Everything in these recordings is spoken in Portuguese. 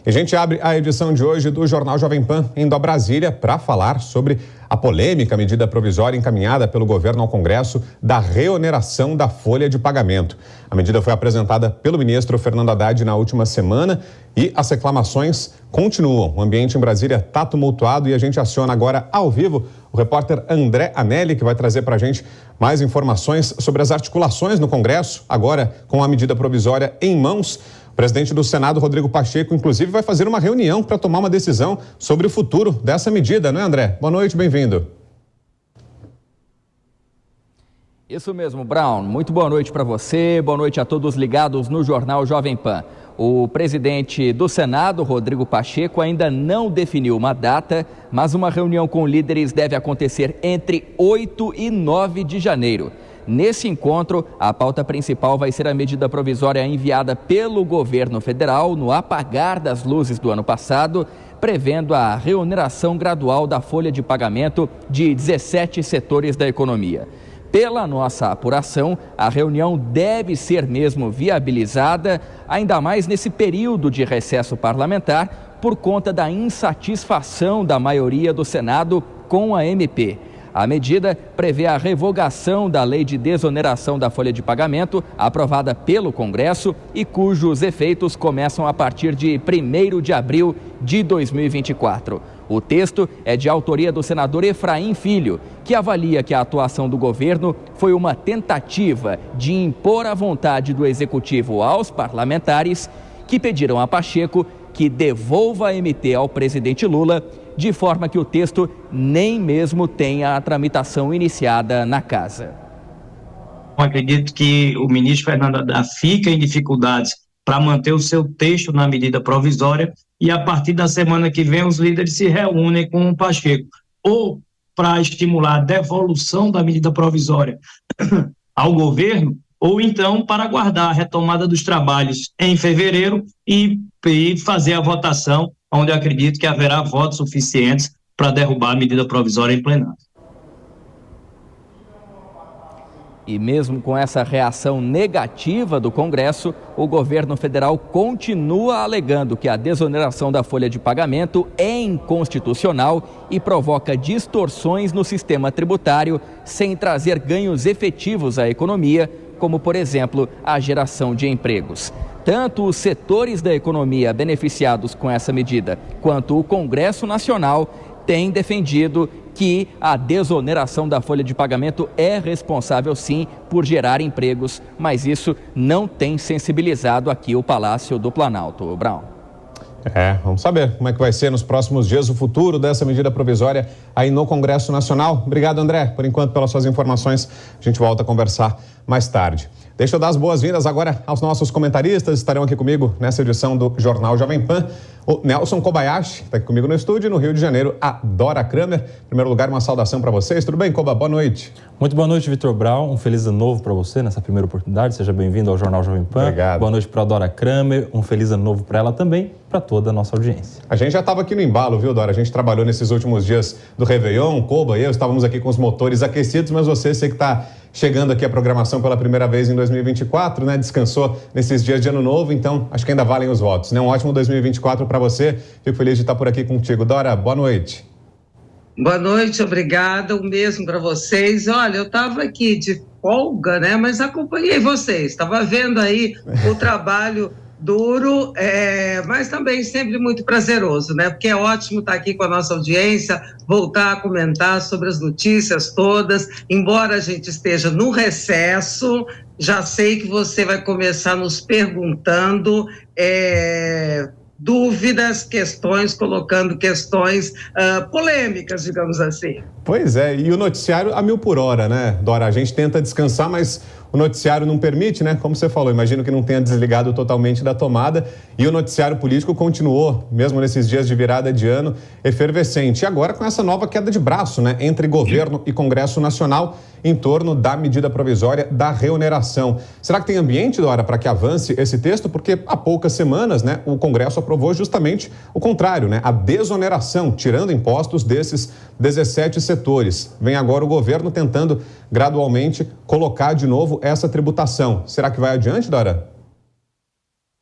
E a gente abre a edição de hoje do Jornal Jovem Pan indo a Brasília para falar sobre a polêmica medida provisória encaminhada pelo governo ao Congresso da reoneração da folha de pagamento. A medida foi apresentada pelo ministro Fernando Haddad na última semana e as reclamações continuam. O ambiente em Brasília está tumultuado e a gente aciona agora ao vivo o repórter André Anelli, que vai trazer para a gente mais informações sobre as articulações no Congresso, agora com a medida provisória em mãos. O presidente do Senado, Rodrigo Pacheco, inclusive, vai fazer uma reunião para tomar uma decisão sobre o futuro dessa medida, não é, André? Boa noite, bem-vindo. Isso mesmo, Brown. Muito boa noite para você, boa noite a todos ligados no Jornal Jovem Pan. O presidente do Senado, Rodrigo Pacheco, ainda não definiu uma data, mas uma reunião com líderes deve acontecer entre 8 e 9 de janeiro. Nesse encontro, a pauta principal vai ser a medida provisória enviada pelo governo federal no apagar das luzes do ano passado, prevendo a reoneração gradual da folha de pagamento de 17 setores da economia. Pela nossa apuração, a reunião deve ser mesmo viabilizada, ainda mais nesse período de recesso parlamentar, por conta da insatisfação da maioria do Senado com a MP. A medida prevê a revogação da lei de desoneração da folha de pagamento, aprovada pelo Congresso e cujos efeitos começam a partir de 1º de abril de 2024. O texto é de autoria do senador Efraim Filho, que avalia que a atuação do governo foi uma tentativa de impor a vontade do Executivo aos parlamentares, que pediram a Pacheco que devolva a MP ao presidente Lula, de forma que o texto nem mesmo tenha a tramitação iniciada na casa. Eu acredito que o ministro Fernando Haddad fica em dificuldades para manter o seu texto na medida provisória e a partir da semana que vem os líderes se reúnem com o Pacheco, ou para estimular a devolução da medida provisória ao governo, ou então para aguardar a retomada dos trabalhos em fevereiro e fazer a votação, onde eu acredito que haverá votos suficientes para derrubar a medida provisória em plenário. E mesmo com essa reação negativa do Congresso, o governo federal continua alegando que a desoneração da folha de pagamento é inconstitucional e provoca distorções no sistema tributário, sem trazer ganhos efetivos à economia, como, por exemplo, a geração de empregos. Tanto os setores da economia beneficiados com essa medida, quanto o Congresso Nacional têm defendido que a desoneração da folha de pagamento é responsável, sim, por gerar empregos, mas isso não tem sensibilizado aqui o Palácio do Planalto. Brown. Vamos saber como é que vai ser nos próximos dias o futuro dessa medida provisória aí no Congresso Nacional. Obrigado, André, por enquanto, pelas suas informações. A gente volta a conversar mais tarde. Deixa eu dar as boas-vindas agora aos nossos comentaristas. Estarão aqui comigo nessa edição do Jornal Jovem Pan. O Nelson Kobayashi está aqui comigo no estúdio, no Rio de Janeiro, a Dora Kramer. Em primeiro lugar, uma saudação para vocês. Tudo bem, Koba? Boa noite. Muito boa noite, Vitor Brown. Um feliz ano novo para você nessa primeira oportunidade. Seja bem-vindo ao Jornal Jovem Pan. Obrigado. Boa noite para a Dora Kramer. Um feliz ano novo para ela também, para toda a nossa audiência. A gente já estava aqui no embalo, viu, Dora? A gente trabalhou nesses últimos dias do Réveillon, Koba e eu estávamos aqui com os motores aquecidos, mas você que está chegando aqui a programação pela primeira vez em 2024, né? Descansou nesses dias de ano novo, então acho que ainda valem os votos, né? Um ótimo 2024 para você. Fico feliz de estar por aqui contigo. Dora, boa noite. Boa noite, obrigada. O mesmo para vocês. Olha, eu estava aqui de folga, né? Mas acompanhei vocês. Estava vendo aí o trabalho duro, mas também sempre muito prazeroso, né? Porque é ótimo estar aqui com a nossa audiência, voltar a comentar sobre as notícias todas, embora a gente esteja no recesso. Já sei que você vai começar nos perguntando dúvidas, questões, colocando questões polêmicas, digamos assim. Pois é, e o noticiário a 1000 por hora, né, Dora? A gente tenta descansar, mas o noticiário não permite, né? Como você falou, imagino que não tenha desligado totalmente da tomada e o noticiário político continuou, mesmo nesses dias de virada de ano, efervescente. E agora com essa nova queda de braço, né, entre governo e Congresso Nacional em torno da medida provisória da reoneração. Será que tem ambiente, Dora, para que avance esse texto? Porque há poucas semanas, né, o Congresso aprovou justamente o contrário, né, a desoneração, tirando impostos desses 17 setores. Vem agora o governo tentando gradualmente colocar de novo essa tributação. Será que vai adiante, Dora?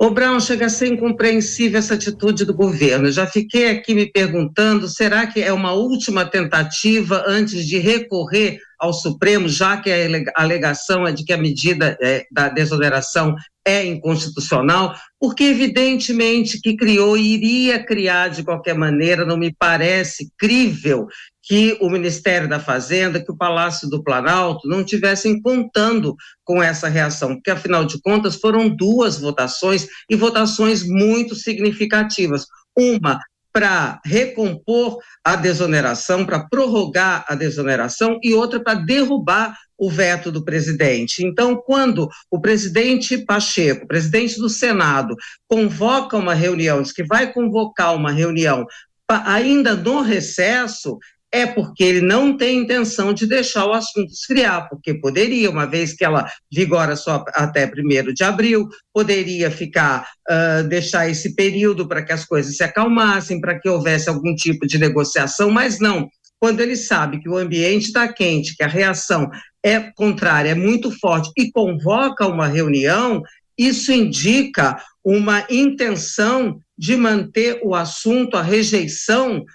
Ô, Brown, chega a ser incompreensível essa atitude do governo. Eu já fiquei aqui me perguntando, será que é uma última tentativa antes de recorrer ao Supremo, já que a alegação é de que a medida da desoneração é inconstitucional? Porque evidentemente que criou e iria criar de qualquer maneira, não me parece crível que o Ministério da Fazenda, que o Palácio do Planalto não estivessem contando com essa reação, porque afinal de contas foram 2 votações e votações muito significativas. Uma para recompor a desoneração, para prorrogar a desoneração, e outra para derrubar o veto do presidente. Então, quando o presidente Pacheco, presidente do Senado, convoca uma reunião, diz que vai convocar uma reunião ainda no recesso, é porque ele não tem intenção de deixar o assunto esfriar, porque poderia, uma vez que ela vigora só até 1º de abril, poderia deixar esse período para que as coisas se acalmassem, para que houvesse algum tipo de negociação, mas não. Quando ele sabe que o ambiente está quente, que a reação é contrária, é muito forte, e convoca uma reunião, isso indica uma intenção de manter o assunto, a rejeição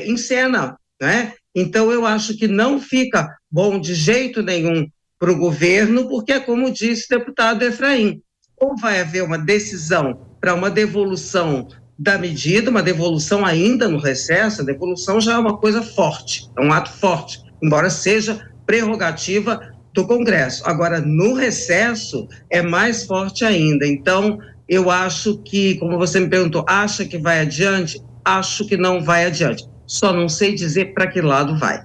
em cena, né? Então, eu acho que não fica bom de jeito nenhum para o governo, porque é como disse o deputado Efraim, ou vai haver uma decisão para uma devolução da medida, uma devolução ainda no recesso, a devolução já é uma coisa forte, é um ato forte, embora seja prerrogativa do Congresso. Agora, no recesso, é mais forte ainda. Então, eu acho que, como você me perguntou, acha que vai adiante? Acho que não vai adiante. Só não sei dizer para que lado vai.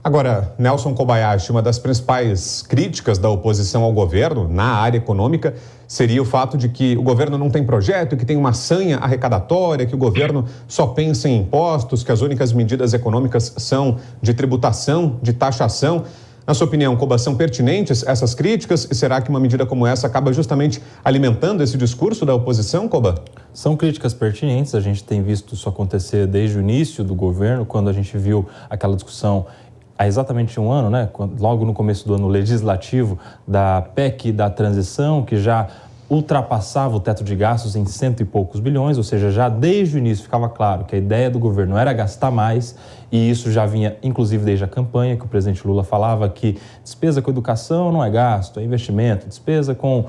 Agora, Nelson Kobayashi, uma das principais críticas da oposição ao governo na área econômica seria o fato de que o governo não tem projeto, que tem uma sanha arrecadatória, que o governo só pensa em impostos, que as únicas medidas econômicas são de tributação, de taxação. Na sua opinião, Koba, são pertinentes essas críticas? E será que uma medida como essa acaba justamente alimentando esse discurso da oposição, Koba? São críticas pertinentes, a gente tem visto isso acontecer desde o início do governo, quando a gente viu aquela discussão há exatamente um ano, né? Logo no começo do ano legislativo, da PEC da transição, que já ultrapassava o teto de gastos em 100 e poucos bilhões, ou seja, já desde o início ficava claro que a ideia do governo era gastar mais, e isso já vinha, inclusive, desde a campanha, que o presidente Lula falava que despesa com educação não é gasto, é investimento, despesa com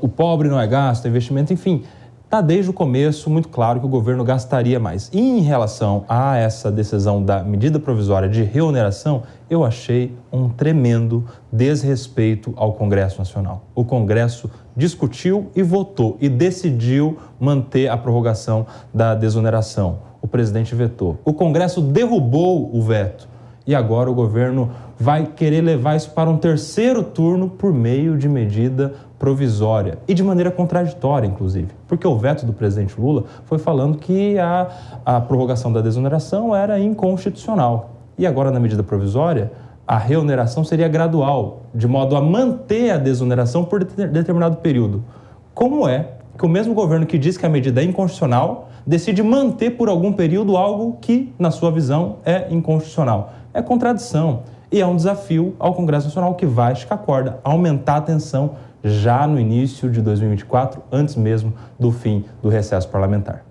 o pobre não é gasto, é investimento, enfim. Está desde o começo muito claro que o governo gastaria mais. E em relação a essa decisão da medida provisória de reoneração, eu achei um tremendo desrespeito ao Congresso Nacional. O Congresso discutiu e votou e decidiu manter a prorrogação da desoneração. O presidente vetou. O Congresso derrubou o veto. E agora o governo vai querer levar isso para um 3º turno por meio de medida provisória e de maneira contraditória, inclusive, porque o veto do presidente Lula foi falando que a prorrogação da desoneração era inconstitucional. E agora, na medida provisória, a reoneração seria gradual, de modo a manter a desoneração por determinado período. Como é que o mesmo governo que diz que a medida é inconstitucional decide manter por algum período algo que, na sua visão, é inconstitucional? É contradição e é um desafio ao Congresso Nacional que vai esticar a corda, aumentar a tensão já no início de 2024, antes mesmo do fim do recesso parlamentar.